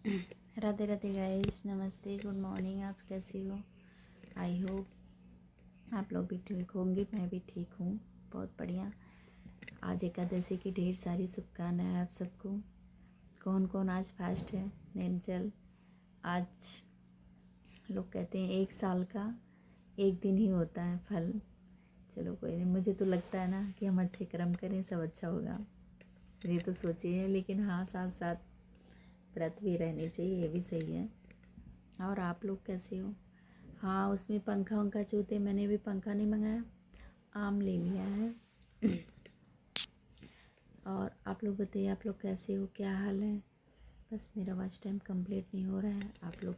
Radhe Radhe guys, नमस्ते, good morning. आप कैसी हो? आई होप आप लोग भी ठीक होंगे। मैं भी ठीक हूँ, बहुत बढ़िया। आज एकादशी की ढेर सारी शुभकामनाएं आप सबको। कौन कौन आज फास्ट है? निर्जल। आज लोग कहते हैं 1 साल का 1 दिन ही होता है फल। चलो कोई नहीं, मुझे तो लगता है ना कि हम अच्छे कर्म करें, सब अच्छा होगा। ये तो सोचिए, लेकिन हाँ, साथ साथ व्रत भी रहनी चाहिए, ये भी सही है। और आप लोग कैसे हो? हाँ, उसमें पंखा वंखा चूते, मैंने भी पंखा नहीं मंगाया, आम ले लिया है। और आप लोग बताइए, आप लोग कैसे हो, क्या हाल है? बस मेरा वॉच टाइम कंप्लीट नहीं हो रहा है। आप लोग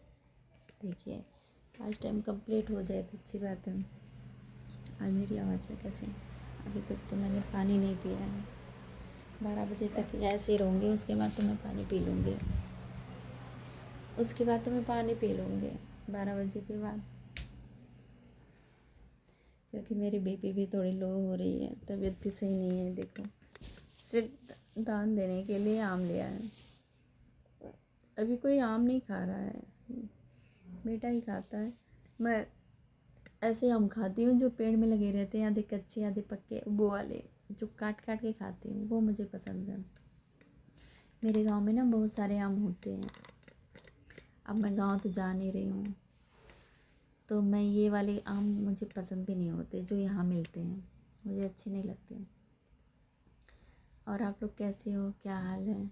देखिए, वॉच टाइम कंप्लीट हो जाए तो अच्छी बात है। आज मेरी आवाज़ में कैसे? अभी तक तो मैंने पानी नहीं पिया है। 12 बजे तक ऐसे ही रहूँगी, उसके बाद तो मैं पानी पी लूँगी। 12 बजे के बाद, क्योंकि मेरी बीपी भी थोड़ी लो हो रही है, तबीयत भी सही नहीं है। देखो, सिर्फ दान देने के लिए आम लिया है। अभी कोई आम नहीं खा रहा है, बेटा ही खाता है। मैं ऐसे आम खाती हूँ जो पेड़ में लगे रहते हैं, आधे कच्चे आधे पक्के, वो वाले जो काट काट के खाती हूँ, वो मुझे पसंद है। मेरे गांव में ना बहुत सारे आम होते हैं। अब मैं गांव तो जा नहीं रही हूँ, तो मैं ये वाले आम मुझे पसंद भी नहीं होते जो यहाँ मिलते हैं, मुझे अच्छे नहीं लगते। और आप लोग कैसे हो, क्या हाल है?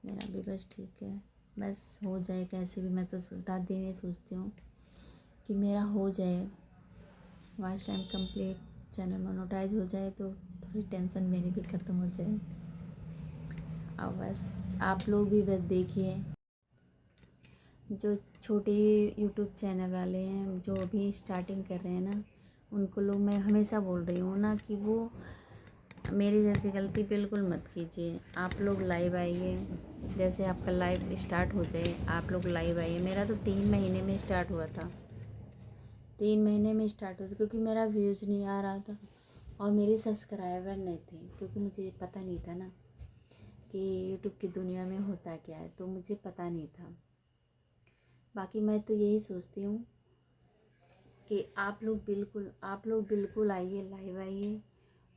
मेरा भी बस ठीक है, बस हो जाए कैसे भी। मैं तो रात दिन ये सोचती हूँ कि मेरा हो जाए watch time complete, channel monetize हो जाए तो थोड़ी टेंशन मेरी भी ख़त्म हो जाए। अब बस आप लोग भी बस देखिए, जो छोटे यूट्यूब चैनल वाले हैं, जो अभी स्टार्टिंग कर रहे हैं ना, उनको लोग मैं हमेशा बोल रही हूँ ना कि वो मेरी जैसी गलती बिल्कुल मत कीजिए। आप लोग लाइव आइए, जैसे आपका लाइव स्टार्ट हो जाए आप लोग लाइव आइए। मेरा तो 3 महीने में स्टार्ट हुआ था, 3 महीने में स्टार्ट हुआ था, क्योंकि मेरा व्यूज़ नहीं आ रहा था और मेरे सब्सक्राइबर नहीं थे, क्योंकि मुझे पता नहीं था ना कि यूट्यूब की दुनिया में होता क्या है, तो मुझे पता नहीं था। बाकी मैं तो यही सोचती हूँ कि आप लोग बिल्कुल आइए, लाइव आइए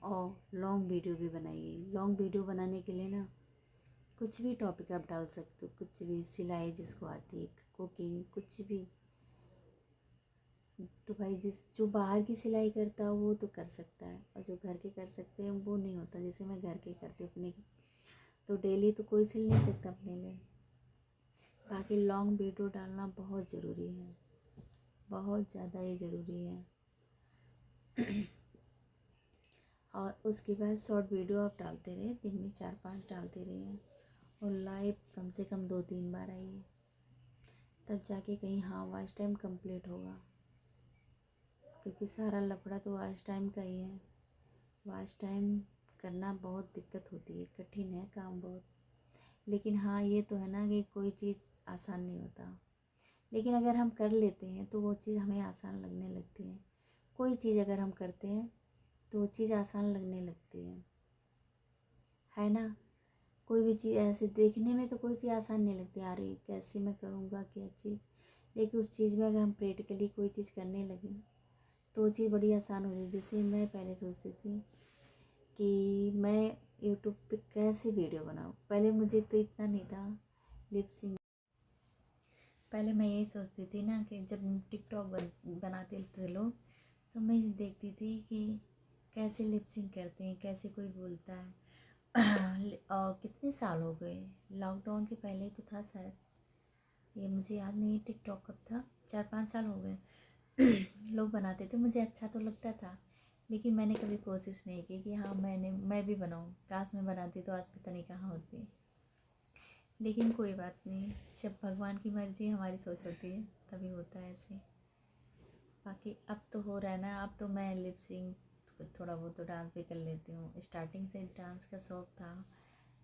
और लॉन्ग वीडियो भी बनाइए। लॉन्ग वीडियो बनाने के लिए ना कुछ भी टॉपिक आप डाल सकते हो, कुछ भी, सिलाई जिसको आती है, कुकिंग, कुछ भी। तो भाई जो बाहर की सिलाई करता है वो तो कर सकता है, और जो घर के कर सकते हैं वो नहीं होता। जैसे मैं घर के करती हूँ अपने, तो डेली तो कोई सिल नहीं सकता अपने लिए। बाकी लॉन्ग वीडियो डालना बहुत ज़रूरी है, बहुत ज़्यादा ही ज़रूरी है। और उसके बाद शॉर्ट वीडियो आप डालते रहे, दिन में 4-5 डालते रहिए, और लाइव कम से कम 2-3 बार आइए, तब जाके कहीं हाँ वॉच टाइम कंप्लीट होगा। क्योंकि सारा लफड़ा तो वॉच टाइम का ही है। वॉच टाइम करना बहुत दिक्कत होती है, कठिन है काम बहुत। लेकिन हाँ, ये तो है ना कि कोई चीज़ आसान नहीं होता, लेकिन अगर हम कर लेते हैं तो वो चीज़ हमें आसान लगने लगती है। कोई चीज़ अगर हम करते हैं तो वो चीज़ आसान लगने लगती है ना। कोई भी चीज़ ऐसे देखने में तो कोई चीज़ आसान नहीं लगती, अरे कैसे मैं करूँगा क्या चीज़, लेकिन उस चीज़ में अगर हम प्रैक्टिकली कोई चीज़ करने लगे तो वो चीज़ बड़ी आसान हो जाती है। जैसे मैं पहले सोचती थी कि मैं यूट्यूब पे कैसे वीडियो बनाऊँ, पहले मुझे तो इतना नहीं था लिप सिंक। पहले मैं यही सोचती थी ना कि जब टिकटॉक बनाते थे लोग, तो मैं देखती थी कि कैसे लिप सिंक करते हैं, कैसे कोई बोलता है। और कितने साल हो गए, लॉकडाउन के पहले तो था शायद, ये मुझे याद नहीं है टिकटॉक कब था, 4-5 साल हो गए। लोग बनाते थे, मुझे अच्छा तो लगता था, लेकिन मैंने कभी कोशिश नहीं की कि हाँ मैं भी बनाऊँ। काश मैं बनाती तो आज पता नहीं कहाँ होती। लेकिन कोई बात नहीं, जब भगवान की मर्ज़ी हमारी सोच होती है तभी होता है ऐसे। बाकी अब तो हो रहा है ना, अब तो मैं लिप सिंक थोड़ा बहुत तो डांस भी कर लेती हूँ। स्टार्टिंग से डांस का शौक़ था,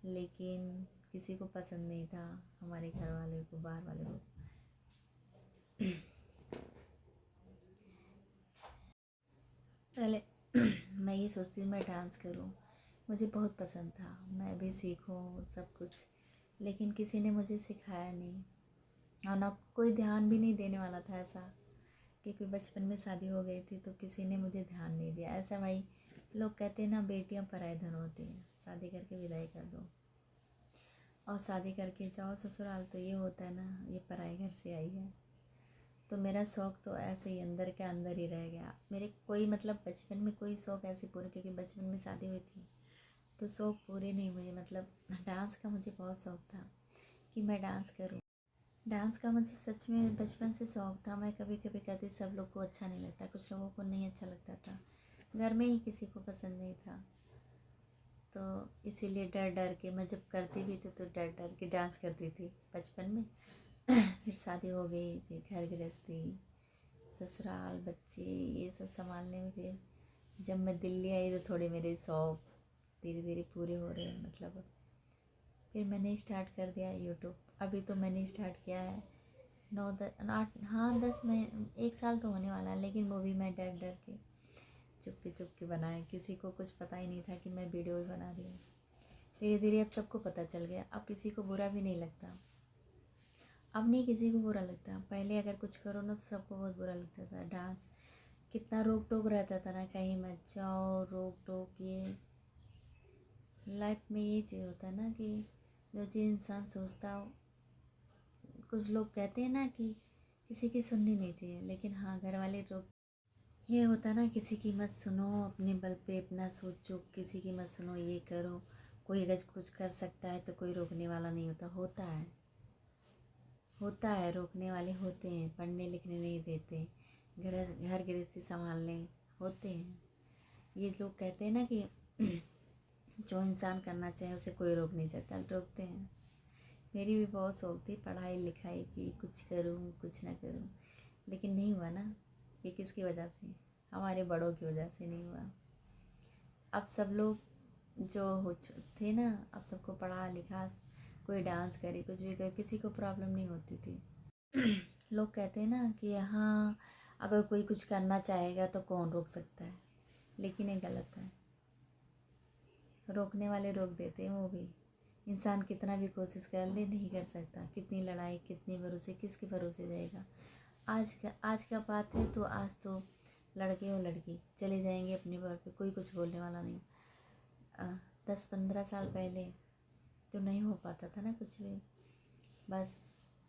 लेकिन किसी को पसंद नहीं था, हमारे घर वाले को, बाहर वाले को। पहले मैं ये सोचती हूँ मैं डांस करूँ, मुझे बहुत पसंद था, मैं भी सीखूँ सब कुछ, लेकिन किसी ने मुझे सिखाया नहीं। और ना कोई ध्यान भी नहीं देने वाला था ऐसा कि कोई बचपन में शादी हो गई थी तो किसी ने मुझे ध्यान नहीं दिया। ऐसा भाई लोग कहते हैं ना, बेटियां पराए धन होती हैं, शादी करके विदाई कर दो और शादी करके जाओ ससुराल तो ये होता है ना, ये पराए घर से आई है। तो मेरा शौक़ तो ऐसे ही अंदर के अंदर ही रह गया। मेरे कोई मतलब बचपन में कोई शौक़ ऐसे पूरे, क्योंकि बचपन में शादी हुई थी तो शौक़ पूरे नहीं हुए। मतलब डांस का मुझे बहुत शौक़ था कि मैं डांस करूं। डांस का मुझे सच में बचपन से शौक़ था। मैं कभी कभी कहती, सब लोग को अच्छा नहीं लगता, कुछ लोगों को नहीं अच्छा लगता था, घर में ही किसी को पसंद नहीं था। तो इसीलिए डर डर के मैं जब करती भी थी तो डर डर के डांस करती थी बचपन में। फिर शादी हो गई, फिर घर गृहस्थी, ससुराल, बच्चे, ये सब संभालने में फिर जब मैं दिल्ली आई तो थोड़े मेरे शौक़ धीरे धीरे पूरे हो रहे हैं। मतलब फिर मैंने स्टार्ट कर दिया यूट्यूब। अभी तो मैंने स्टार्ट किया है 9 10 8 हाँ 10 में 1 साल तो होने वाला है, लेकिन वो भी मैं डर डर के चुपके बनाए। किसी को कुछ पता ही नहीं था कि मैं वीडियो भी बना रही हूँ। धीरे धीरे अब सबको पता चल गया, अब किसी को बुरा भी नहीं लगता। अब नहीं किसी को बुरा लगता। पहले अगर कुछ करो ना तो सबको बहुत बुरा लगता था। डांस कितना रोक टोक रहता था ना, कहीं मत जाओ, रोक टोक। ये लाइफ में ये चीज़ होता है ना कि जो चीज़ इंसान सोचता हो, कुछ लोग कहते हैं ना कि किसी की सुननी नहीं चाहिए, लेकिन हाँ घर वाले रोक। ये होता है ना, किसी की मत सुनो, अपने बल पे अपना सोचो, किसी की मत सुनो, ये करो। कोई अगर कुछ कर सकता है तो कोई रोकने वाला नहीं होता। होता है रोकने वाले होते हैं, पढ़ने लिखने नहीं देते, घर गृहस्थी संभालने होते हैं। ये लोग कहते हैं ना कि जो इंसान करना चाहे उसे कोई रोक नहीं सकता, रोकते हैं। मेरी भी बहुत शौक थी पढ़ाई लिखाई की, कुछ करूँ कुछ ना करूँ, लेकिन नहीं हुआ ना। ये किसकी वजह से? हमारे बड़ों की वजह से नहीं हुआ। अब सब लोग जो हो थे ना, अब सबको पढ़ा लिखा, कोई डांस करे कुछ भी करे, किसी को प्रॉब्लम नहीं होती थी। लोग कहते हैं ना कि हाँ अगर कोई कुछ करना चाहेगा तो कौन रोक सकता है, लेकिन ये गलत है। रोकने वाले रोक देते हैं, वो भी इंसान कितना भी कोशिश कर ले नहीं कर सकता। कितनी लड़ाई, कितनी भरोसे, किसके भरोसे जाएगा। आज का बात है तो आज तो लड़के और लड़की चले जाएंगे अपने घर पे, कोई कुछ बोलने वाला नहीं। 10 15 साल पहले तो नहीं हो पाता था ना कुछ भी। बस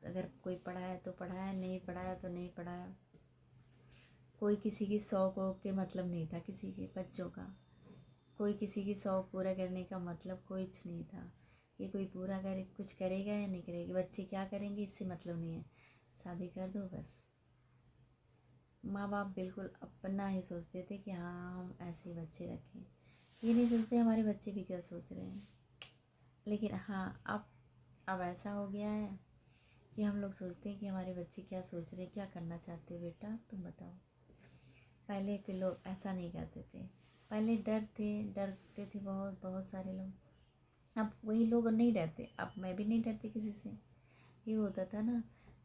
अगर कोई पढ़ाया तो पढ़ाया, नहीं पढ़ाया तो नहीं पढ़ाया। कोई किसी की शौक के मतलब नहीं था, किसी के बच्चों का कोई किसी की शौक पूरा करने का मतलब कुछ नहीं था। कि कोई पूरा करे, कुछ करेगा या नहीं करेगा, बच्चे क्या करेंगे इससे मतलब नहीं है, शादी कर दो बस। माँ बाप बिल्कुल अपना ही सोचते थे कि हाँ हम ऐसे ही बच्चे रखें, ये नहीं सोचते हमारे बच्चे भी क्या सोच रहे हैं। लेकिन हाँ अब ऐसा हो गया है कि हम लोग सोचते हैं कि हमारे बच्चे क्या सोच रहे हैं, क्या करना चाहते हो बेटा तुम बताओ। पहले के लोग ऐसा नहीं करते थे। पहले डरते थे बहुत बहुत सारे लोग। अब वही लोग नहीं डरते। अब मैं भी नहीं डरती किसी से। ये होता था ना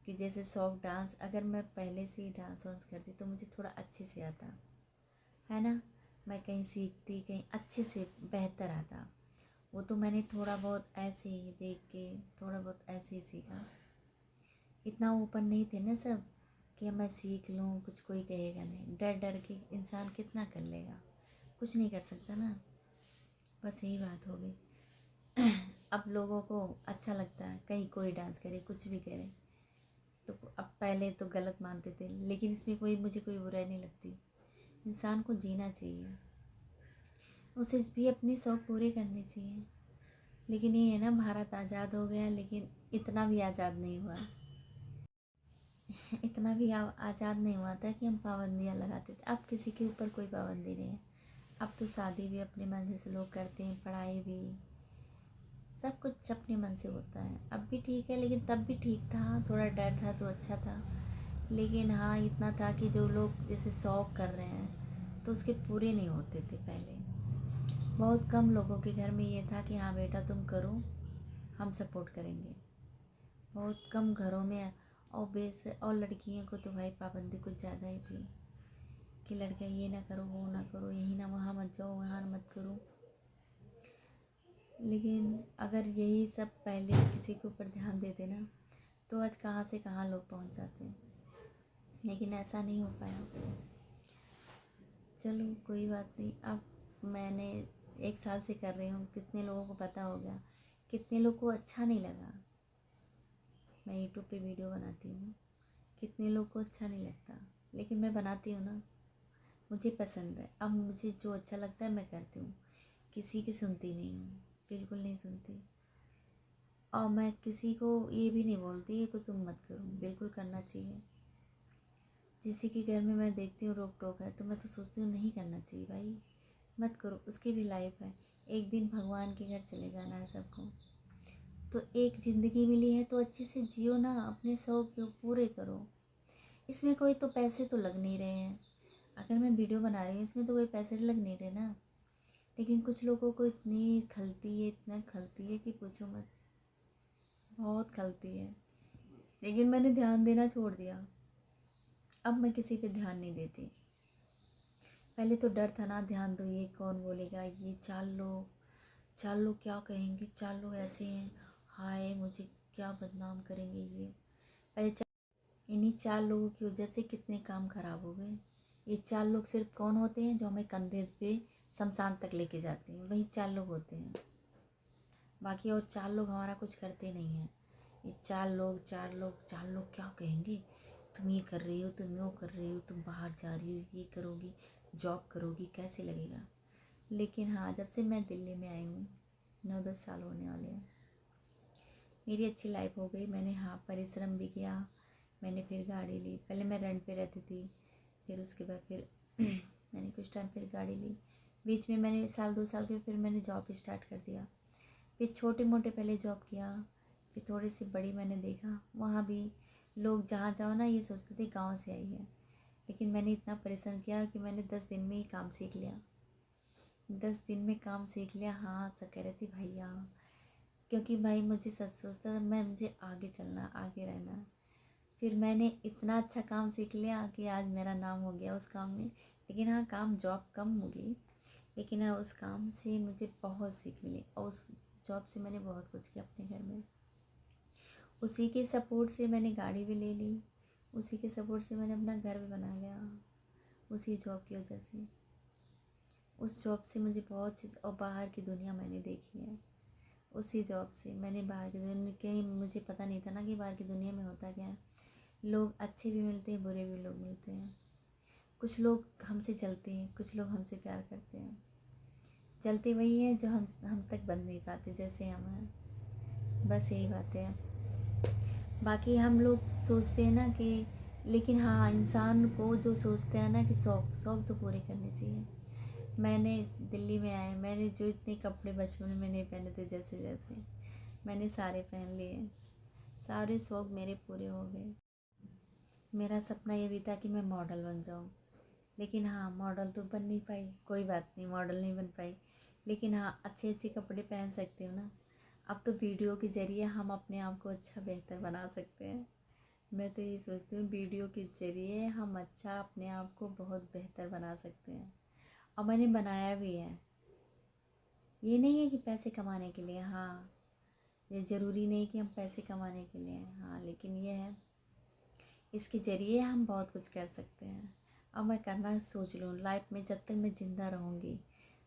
कि जैसे शौक डांस, अगर मैं पहले से ही डांस वांस करती तो मुझे थोड़ा अच्छे से आता है ना। मैं कहीं सीखती, कहीं अच्छे से बेहतर आता। वो तो मैंने थोड़ा बहुत ऐसे ही देख के, थोड़ा बहुत ऐसे ही सीखा। इतना ओपन नहीं थे ना सब कि मैं सीख लूँ, कुछ कोई कहेगा नहीं। डर डर के इंसान कितना कर लेगा, कुछ नहीं कर सकता ना। बस यही बात हो गई। अब लोगों को अच्छा लगता है कहीं कोई डांस करे, कुछ भी करे। तो अब पहले तो गलत मानते थे, लेकिन इसमें मुझे कोई बुराई नहीं लगती। इंसान को जीना चाहिए, उसे भी अपने शौक़ पूरे करने चाहिए। लेकिन ये है ना, भारत आज़ाद हो गया लेकिन इतना भी आज़ाद नहीं हुआ। इतना भी आज़ाद नहीं हुआ था कि हम पाबंदियाँ लगाते थे। अब किसी के ऊपर कोई पाबंदी नहीं है। अब तो शादी भी अपने मर्जी से लोग करते हैं, पढ़ाई भी, सब कुछ अपने मन से होता है। अब भी ठीक है, लेकिन तब भी ठीक था, थोड़ा डर था तो अच्छा था। लेकिन हाँ इतना था कि जो लोग जैसे शौक़ कर रहे हैं तो उसके पूरे नहीं होते थे पहले। बहुत कम लोगों के घर में ये था कि हाँ बेटा तुम करो, हम सपोर्ट करेंगे। बहुत कम घरों में। और लड़कियों को तो भाई पाबंदी कुछ ज़्यादा ही थी कि लड़कियाँ ये ना करो, वो ना करो, यहीं ना, वहाँ मत जाओ, वहाँ मत करो। लेकिन अगर यही सब पहले किसी के ऊपर ध्यान देते ना तो आज कहाँ से कहाँ लोग पहुँच जाते हैं, लेकिन ऐसा नहीं हो पाया। चलो कोई बात नहीं। अब मैंने 1 साल से कर रही हूँ, कितने लोगों को पता हो गया, कितने लोग को अच्छा नहीं लगा। मैं यूट्यूब पे वीडियो बनाती हूँ, कितने लोग को अच्छा नहीं लगता, लेकिन मैं बनाती हूँ ना, मुझे पसंद है। अब मुझे जो अच्छा लगता है मैं करती हूँ, किसी की सुनती नहीं हूँ, बिल्कुल नहीं सुनती। और मैं किसी को ये भी नहीं बोलती कि तुम मत करो, बिल्कुल करना चाहिए। किसी के घर में मैं देखती हूँ रोक टोक है तो मैं तो सोचती हूँ नहीं करना चाहिए भाई, मत करो, उसकी भी लाइफ है, एक दिन भगवान के घर चले जाना है सबको। तो एक ज़िंदगी मिली है तो अच्छे से जियो ना, अपने शौक पूरे करो। इसमें कोई तो पैसे तो लग नहीं रहे हैं, अगर मैं वीडियो बना रही हूँ इसमें तो कोई पैसे लग नहीं रहे ना, लेकिन कुछ लोगों को इतनी खलती है, इतना खलती है कि पूछो मत, बहुत खलती है। लेकिन मैंने ध्यान देना छोड़ दिया, अब मैं किसी पे ध्यान नहीं देती। पहले तो डर था ना, ध्यान दो, ये कौन बोलेगा, ये 4 लोग क्या कहेंगे, 4 लोग ऐसे हैं, हाय मुझे क्या बदनाम करेंगे ये। पहले इन्हीं 4 लोगों की वजह से कितने काम खराब हो गए। ये 4 लोग सिर्फ कौन होते हैं, जो हमें कंधे पे शमशान तक लेके जाते हैं, वही 4 लोग होते हैं। बाकी और 4 लोग हमारा कुछ करते नहीं हैं। ये 4 लोग क्या कहेंगे, तुम ये कर रही हो, तुम वो कर रही हो, तुम बाहर जा रही हो, ये करोगी, जॉब करोगी, कैसे लगेगा। लेकिन हाँ, जब से मैं दिल्ली में आई हूँ, 9-10 साल होने वाले हैं, मेरी अच्छी लाइफ हो गई। मैंने हाँ परिश्रम भी किया, मैंने फिर गाड़ी ली। पहले मैं रेंट पे रहती थी, फिर उसके बाद फिर मैंने कुछ टाइम फिर गाड़ी ली। बीच में मैंने 1-2 साल के फिर मैंने जॉब स्टार्ट कर दिया। फिर छोटे मोटे पहले जॉब किया, फिर थोड़ी सी बड़ी मैंने देखा। वहाँ भी लोग जहाँ जाओ ना ये सोचते थे गाँव से आई है, लेकिन मैंने इतना परिश्रम किया कि मैंने 10 दिन में ही काम सीख लिया। 10 दिन में काम सीख लिया। हाँ सब कह रहे थे भैया, क्योंकि भाई मुझे सच सोचता था मैं, मुझे आगे चलना, आगे रहना। फिर मैंने इतना अच्छा काम सीख लिया कि आज मेरा नाम हो गया उस काम में। लेकिन हाँ काम जॉब कम हो गई, लेकिन हाँ उस काम से मुझे बहुत सीख मिली, और उस जॉब से मैंने बहुत कुछ किया अपने घर में। उसी के सपोर्ट से मैंने गाड़ी भी ले ली, उसी के सपोर्ट से मैंने अपना घर भी बना लिया, उसी जॉब की वजह से। उस जॉब से मुझे बहुत चीज़, और बाहर की दुनिया मैंने देखी है। उसी जॉब से मैंने बाहर की दुनिया, कहीं मुझे पता नहीं था ना कि बाहर की दुनिया में होता क्या है। लोग अच्छे भी मिलते हैं, बुरे भी लोग मिलते हैं। कुछ लोग हमसे चलते हैं, कुछ लोग हमसे प्यार करते हैं। चलते वही हैं जो हम तक बन नहीं पाते, जैसे हम हैं। बस यही बात है। बाकी हम लोग सोचते हैं ना कि, लेकिन हाँ इंसान को जो सोचते हैं ना कि शौक शौक तो पूरे करने चाहिए। मैंने दिल्ली में आए, मैंने जो इतने कपड़े बचपन में नहीं पहने थे, जैसे जैसे मैंने सारे पहन लिए, सारे शौक मेरे पूरे हो गए। मेरा सपना ये भी था कि मैं मॉडल बन जाऊँ, लेकिन हाँ मॉडल तो बन नहीं पाई, कोई बात नहीं, मॉडल नहीं बन पाई, लेकिन हाँ अच्छे अच्छे कपड़े पहन सकती हूँ ना। अब तो वीडियो के ज़रिए हम अपने आप को अच्छा बेहतर बना सकते हैं। मैं तो ये सोचती हूँ वीडियो के ज़रिए हम अच्छा अपने आप को बहुत बेहतर बना सकते हैं, और मैंने बनाया भी है। ये नहीं है कि पैसे कमाने के लिए, हाँ ये ज़रूरी नहीं कि हम पैसे कमाने के लिए, हाँ लेकिन ये है इसके ज़रिए हम बहुत कुछ कर सकते हैं। अब मैं करना सोच लूँ लाइफ में, जब तक मैं ज़िंदा रहूँगी,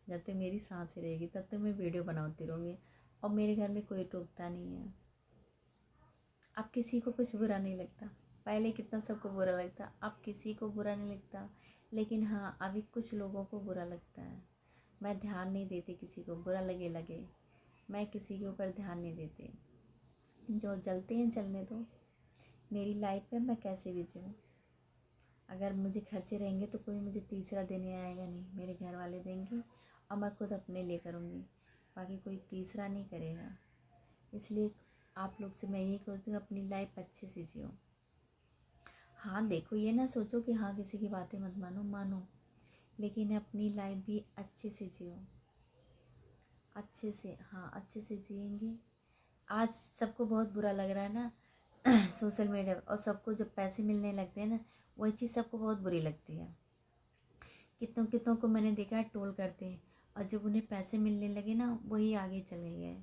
जब तक मेरी सांसें रहेगी, तब तक मैं वीडियो बनाती रहूँगी, और मेरे घर में कोई टोकता नहीं है। अब किसी को कुछ बुरा नहीं लगता, पहले कितना सबको बुरा लगता, अब किसी को बुरा नहीं लगता। लेकिन हाँ अभी कुछ लोगों को बुरा लगता है। मैं ध्यान नहीं देती, किसी को बुरा लगे लगे, मैं किसी के ऊपर ध्यान नहीं देती। जो जलते हैं जलने दो, मेरी लाइफ है, मैं कैसे भी जीऊँ। अगर मुझे खर्चे रहेंगे तो कोई मुझे तीसरा देने आएगा नहीं, मेरे घर वाले देंगे, और मैं खुद अपने लिए करूँगी, बाकी कोई तीसरा नहीं करेगा। इसलिए आप लोग से मैं यही कहती हूँ, अपनी लाइफ अच्छे से जियो। हाँ देखो, ये ना सोचो कि हाँ किसी की बातें मत मानो, मानो, लेकिन अपनी लाइफ भी अच्छे से जियो, अच्छे से, हाँ अच्छे से जिएंगे। आज सबको बहुत बुरा लग रहा है ना सोशल मीडिया, और सबको जब पैसे मिलने लगते हैं ना, वही चीज़ सबको बहुत बुरी लगती है। कितनों कितनों को मैंने देखा है ट्रोल करते हैं, और जब उन्हें पैसे मिलने लगे ना, वही आगे चले गए।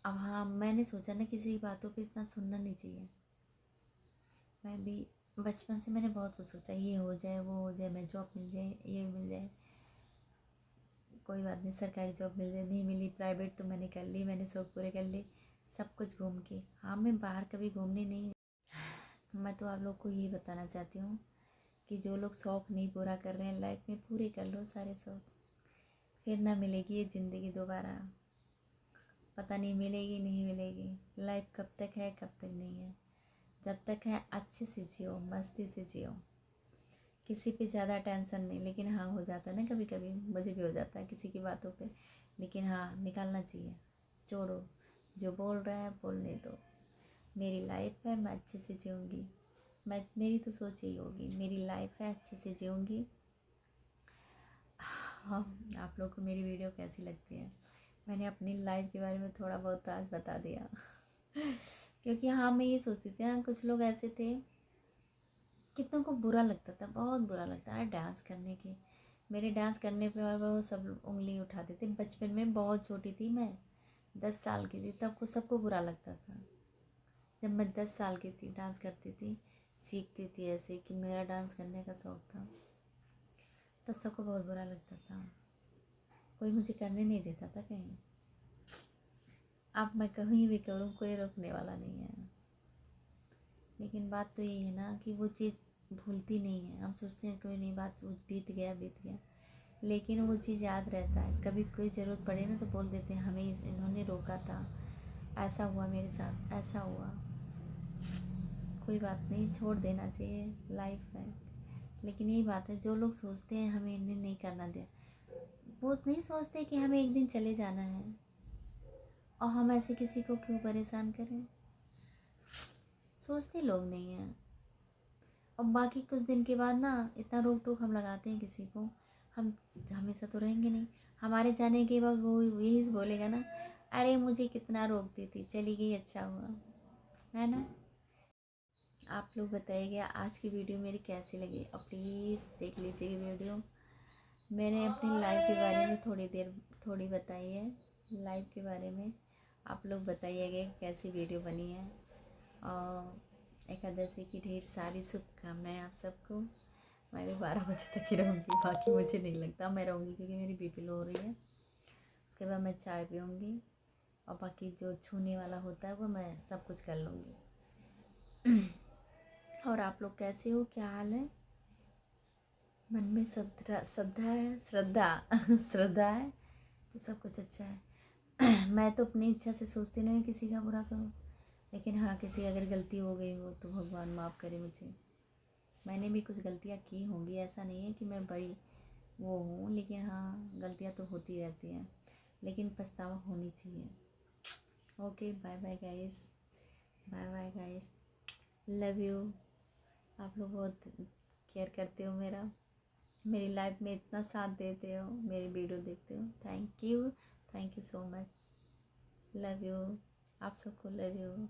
अब हाँ, मैंने सोचा ना किसी की बातों पे इतना सुनना नहीं चाहिए। मैं भी बचपन से मैंने बहुत कुछ सोचा, ये हो जाए वो हो जाए, मैं जॉब मिल जाए ये मिल जाए, कोई बात नहीं, सरकारी जॉब मिल जाए, नहीं मिली प्राइवेट तो मैंने कर ली, मैंने शौक पूरे कर लिए सब कुछ घूम के। हाँ, मैं बाहर कभी घूमने नहीं। मैं तो आप लोग को ये बताना चाहती हूँ कि जो लोग शौक़ नहीं पूरा कर रहे हैं लाइफ में, पूरे कर लो सारे शौक़, फिर ना मिलेगी ये ज़िंदगी दोबारा। पता नहीं मिलेगी नहीं मिलेगी। लाइफ कब तक है कब तक नहीं है। जब तक है अच्छे से जियो, मस्ती से जियो, किसी पे ज़्यादा टेंशन नहीं। लेकिन हाँ, हो जाता है ना कभी कभी, मुझे भी हो जाता है किसी की बातों पे, लेकिन हाँ निकालना चाहिए। छोड़ो, जो बोल रहा है बोलने दो। मेरी लाइफ है, मैं अच्छे से जीऊँगी। मेरी तो सोच यही होगी, मेरी लाइफ है, अच्छे से जीऊँगी। हाँ, आप लोग को मेरी वीडियो कैसी लगती है? मैंने अपनी लाइफ के बारे में थोड़ा बहुत आज बता दिया क्योंकि हाँ, मैं ये सोचती थी ना, कुछ लोग ऐसे थे, कितनों को बुरा लगता था, बहुत बुरा लगता है डांस करने के। मेरे डांस करने पे वो सब उंगली उठाते थे। बचपन में बहुत छोटी थी मैं, 10 साल की थी, तब को सबको बुरा लगता था। जब मैं 10 साल की थी, डांस करती थी, सीखती थी ऐसे कि मेरा डांस करने का शौक़ था, तब सबको बहुत बुरा लगता था, कोई मुझे करने नहीं देता था कहीं। अब मैं कहीं भी करूँ, कोई रोकने वाला नहीं है। लेकिन बात तो ये है ना कि वो चीज़ भूलती नहीं है। हम सोचते हैं कोई नहीं, बात बीत गया बीत गया, लेकिन वो चीज़ याद रहता है। कभी कोई ज़रूरत पड़े ना तो बोल देते हैं, हमें इन्होंने रोका था, ऐसा हुआ मेरे साथ, ऐसा हुआ। कोई बात नहीं, छोड़ देना चाहिए, लाइफ है। लेकिन यही बात है, जो लोग सोचते हैं हमें इन्हें नहीं करना दिया, वो नहीं सोचते कि हमें एक दिन चले जाना है, और हम ऐसे किसी को क्यों परेशान करें। सोचते लोग नहीं हैं। और बाकी कुछ दिन के बाद ना इतना रोक टोक हम लगाते हैं किसी को, हम हमेशा तो रहेंगे नहीं। हमारे जाने के बाद वो यही बोलेगा ना, अरे मुझे कितना रोकती थी, चली गई, अच्छा हुआ, है ना। आप लोग बताइएगा आज की वीडियो मेरी कैसी लगी, और प्लीज़ देख लीजिए वीडियो। मैंने अपनी लाइफ के बारे में थोड़ी बताई है, लाइफ के बारे में। आप लोग बताइएगा कैसी वीडियो बनी है। और एकादशी की ढेर सारी शुभकामनाएं आप सबको। मैं भी 12 बजे तक ही रहूँगी, बाकी मुझे नहीं लगता मैं रहूँगी, क्योंकि मेरी बीपी लो हो रही है। उसके बाद मैं चाय पीऊँगी, और बाकी जो छूने वाला होता है वो मैं सब कुछ कर लूँगी। और आप लोग कैसे हो, क्या हाल है? मन में श्रद्धा है, श्रद्धा है तो सब कुछ अच्छा है। मैं तो अपनी इच्छा से सोचती नहीं किसी का बुरा करूँ, लेकिन हाँ, किसी अगर गलती हो गई हो तो भगवान माफ़ करे मुझे। मैंने भी कुछ गलतियाँ की होंगी, ऐसा नहीं है कि मैं बड़ी वो हूँ, लेकिन हाँ गलतियाँ तो होती रहती हैं, लेकिन पछतावा होनी चाहिए। Okay, bye bye guys, bye bye guys, love you. आप लोग बहुत केयर करते हो मेरी लाइफ में इतना साथ देते हो, मेरी वीडियो देखते हो। Thank you so much, love you. आप सबको लव यू।